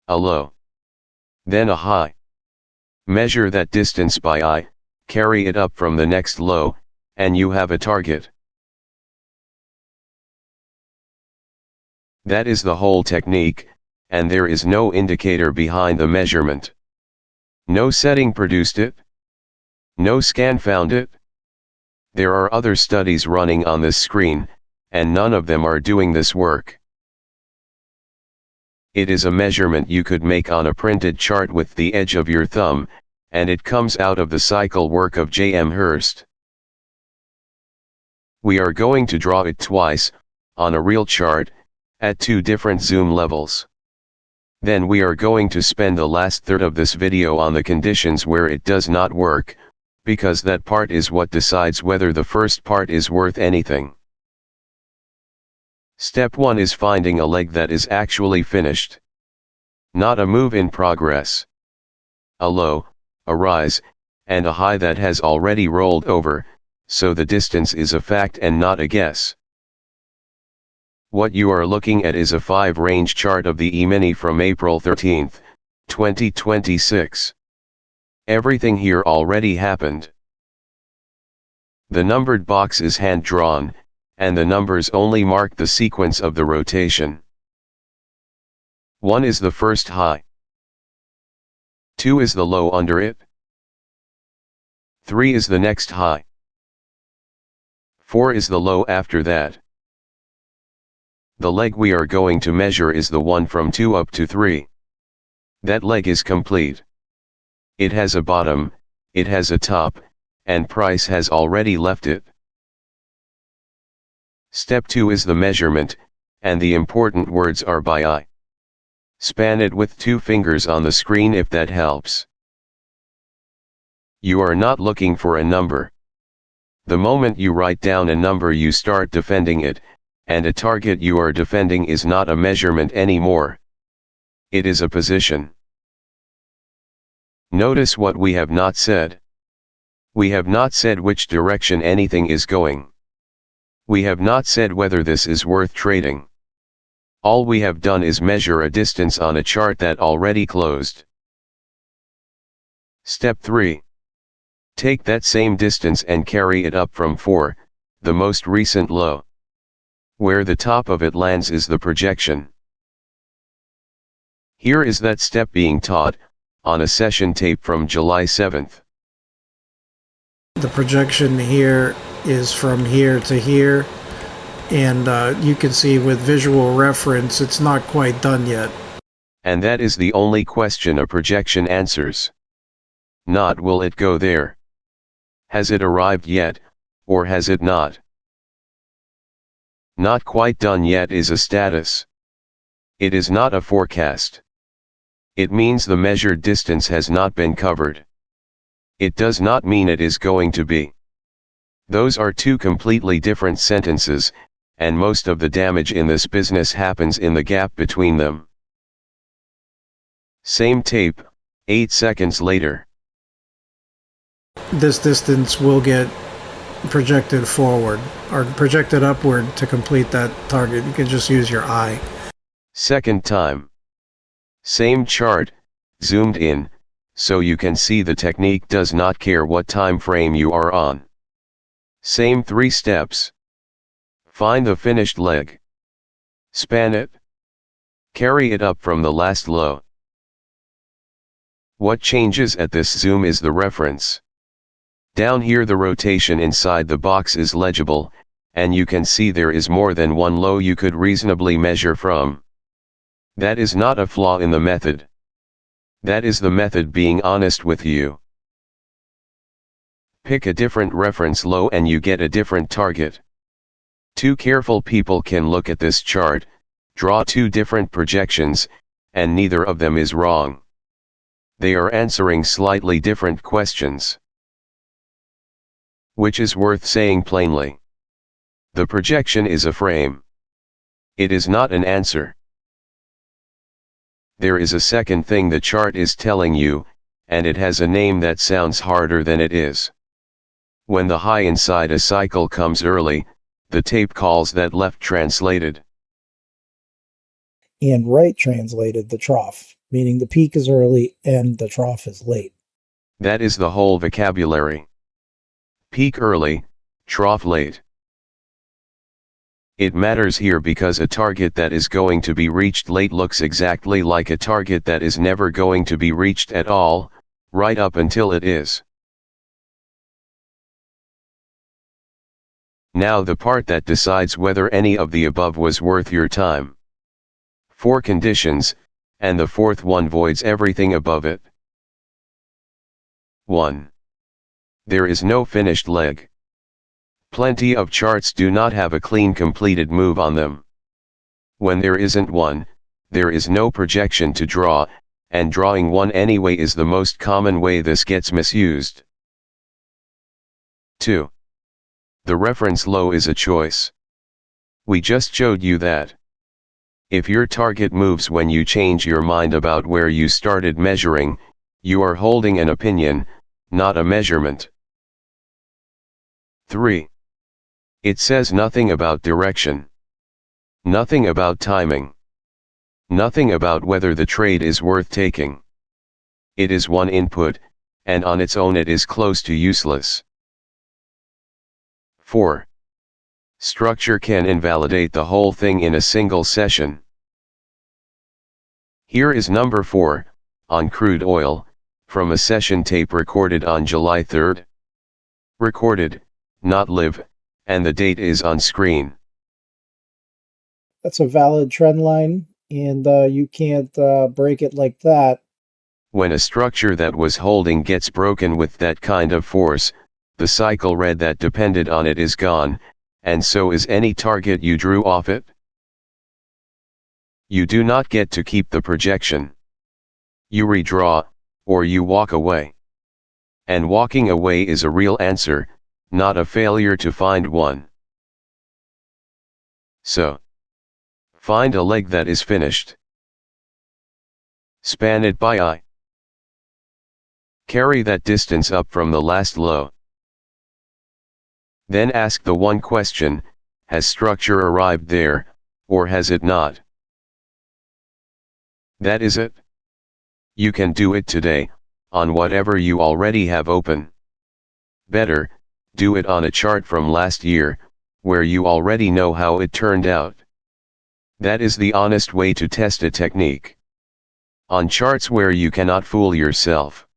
a low, then a high. Measure that distance by eye, carry it up from the next low, and you have a target. That is the whole technique, and there is no indicator behind the measurement. No setting produced it. No scan found it. There are other studies running on this screen, and none of them are doing this work. It is a measurement you could make on a printed chart with the edge of your thumb, and it comes out of the cycle work of J.M. Hurst. We are going to draw it twice, on a real chart, at 2 different zoom levels. Then we are going to spend the last third of this video on the conditions where it does not work, because that part is what decides whether the first part is worth anything. Step 1 is finding a leg that is actually finished. Not a move in progress. A low, a rise, and a high that has already rolled over, so the distance is a fact and not a guess. What you are looking at is a 5-range chart of the E-mini from April 13, 2026. Everything here already happened. The numbered box is hand-drawn, and the numbers only mark the sequence of the rotation. 1 is the first high. 2 is the low under it. 3 is the next high. 4 is the low after that. The leg we are going to measure is the one from 2 up to 3. That leg is complete. It has a bottom, it has a top, and price has already left it. Step 2 is the measurement, and the important words are by eye. Span it with 2 fingers on the screen if that helps. You are not looking for a number. The moment you write down a number you start defending it, and a target you are defending is not a measurement anymore. It is a position. Notice what we have not said. We have not said which direction anything is going. We have not said whether this is worth trading. All we have done is measure a distance on a chart that already closed. Step 3. Take that same distance and carry it up from 4, the most recent low. Where the top of it lands is the projection. Here is that step being taught, on a session tape from July 7th. The projection here is from here to here, and you can see with visual reference it's not quite done yet. And that is the only question a projection answers. Not will it go there. Has it arrived yet, or has it not? Not quite done yet is a status. It is not a forecast. It means the measured distance has not been covered. It does not mean it is going to be. Those are 2 completely different sentences, and most of the damage in this business happens in the gap between them. Same tape, 8 seconds later. This distance will get projected forward or projected upward to complete that target. You can just use your eye. Second time. Same chart, zoomed in, so you can see the technique does not care what time frame you are on. Same 3 steps. Find the finished leg. Span it. Carry it up from the last low. What changes at this zoom is the reference. Down here the rotation inside the box is legible, and you can see there is more than one low you could reasonably measure from. That is not a flaw in the method. That is the method being honest with you. Pick a different reference low and you get a different target. 2 careful people can look at this chart, draw 2 different projections, and neither of them is wrong. They are answering slightly different questions. Which is worth saying plainly. The projection is a frame. It is not an answer. There is a second thing the chart is telling you, and it has a name that sounds harder than it is. When the high inside a cycle comes early, the tape calls that left translated. And right translated the trough, meaning the peak is early and the trough is late. That is the whole vocabulary. Peak early, trough late. It matters here because a target that is going to be reached late looks exactly like a target that is never going to be reached at all, right up until it is. Now the part that decides whether any of the above was worth your time. 4 conditions, and the fourth one voids everything above it. 1. There is no finished leg. Plenty of charts do not have a clean completed move on them. When there isn't one, there is no projection to draw, and drawing one anyway is the most common way this gets misused. 2. The reference low is a choice. We just showed you that. If your target moves when you change your mind about where you started measuring, you are holding an opinion, not a measurement. 3. It says nothing about direction. Nothing about timing. Nothing about whether the trade is worth taking. It is one input, and on its own it is close to useless. 4. Structure can invalidate the whole thing in a single session. Here is number 4, on crude oil, from a session tape recorded on July 3rd. Recorded, not live, and the date is on screen. That's a valid trend line, and you can't break it like that. When a structure that was holding gets broken with that kind of force, the cycle red that depended on it is gone, and so is any target you drew off it. You do not get to keep the projection. You redraw, or you walk away. And walking away is a real answer, not a failure to find one. So, find a leg that is finished. Span it by eye. Carry that distance up from the last low. Then ask the one question, has structure arrived there, or has it not? That is it. You can do it today, on whatever you already have open. Better, do it on a chart from last year, where you already know how it turned out. That is the honest way to test a technique. On charts where you cannot fool yourself.